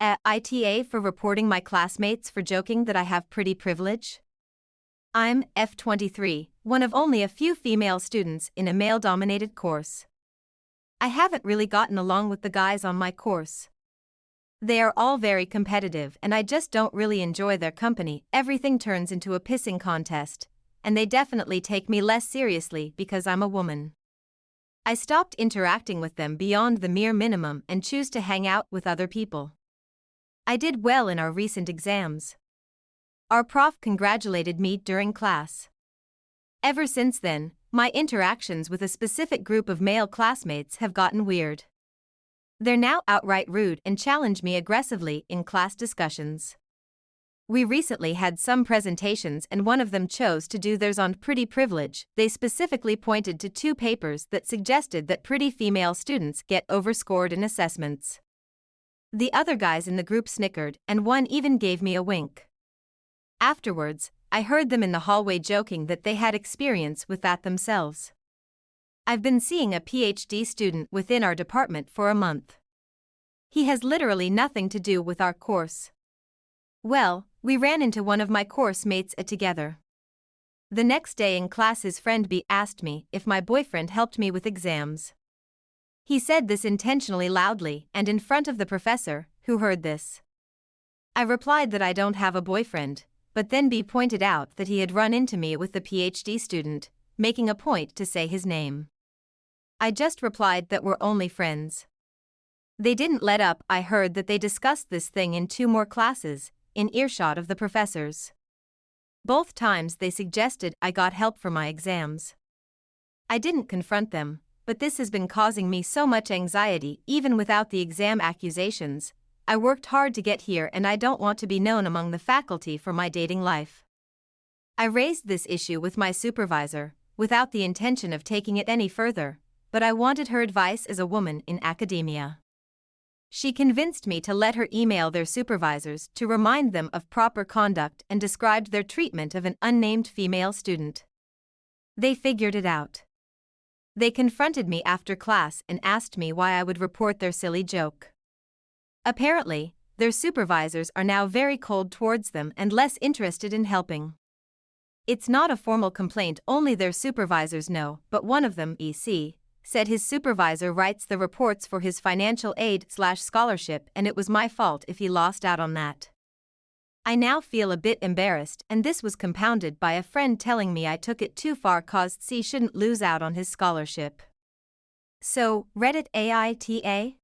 AITA for reporting my classmates for joking that I have pretty privilege? I'm F23, one of only a few female students in a male-dominated course. I haven't really gotten along with the guys on my course. They are all very competitive and I just don't really enjoy their company. Everything turns into a pissing contest, and they definitely take me less seriously because I'm a woman. I stopped interacting with them beyond the mere minimum and choose to hang out with other people. I did well in our recent exams. Our prof congratulated me during class. Ever since then, my interactions with a specific group of male classmates have gotten weird. They're now outright rude and challenge me aggressively in class discussions. We recently had some presentations and one of them chose to do theirs on pretty privilege. They specifically pointed to 2 papers that suggested that pretty female students get overscored in assessments. The other guys in the group snickered and one even gave me a wink. Afterwards, I heard them in the hallway joking that they had experience with that themselves. I've been seeing a PhD student within our department for a month. He has literally nothing to do with our course. Well, we ran into one of my course mates together. The next day in class his friend B asked me if my boyfriend helped me with exams. He said this intentionally loudly and in front of the professor, who heard this. I replied that I don't have a boyfriend, but then B pointed out that he had run into me with the PhD student, making a point to say his name. I just replied that we're only friends. They didn't let up. I heard that they discussed this thing in 2 more classes, in earshot of the professors. Both times they suggested I got help for my exams. I didn't confront them, but this has been causing me so much anxiety even without the exam accusations. I worked hard to get here and I don't want to be known among the faculty for my dating life. I raised this issue with my supervisor, without the intention of taking it any further, but I wanted her advice as a woman in academia. She convinced me to let her email their supervisors to remind them of proper conduct and described their treatment of an unnamed female student. They figured it out. They confronted me after class and asked me why I would report their silly joke. Apparently, their supervisors are now very cold towards them and less interested in helping. It's not a formal complaint, only their supervisors know, but one of them, EC, said his supervisor writes the reports for his financial aid/scholarship and it was my fault if he lost out on that. I now feel a bit embarrassed and this was compounded by a friend telling me I took it too far cause C shouldn't lose out on his scholarship. So, Reddit AITA?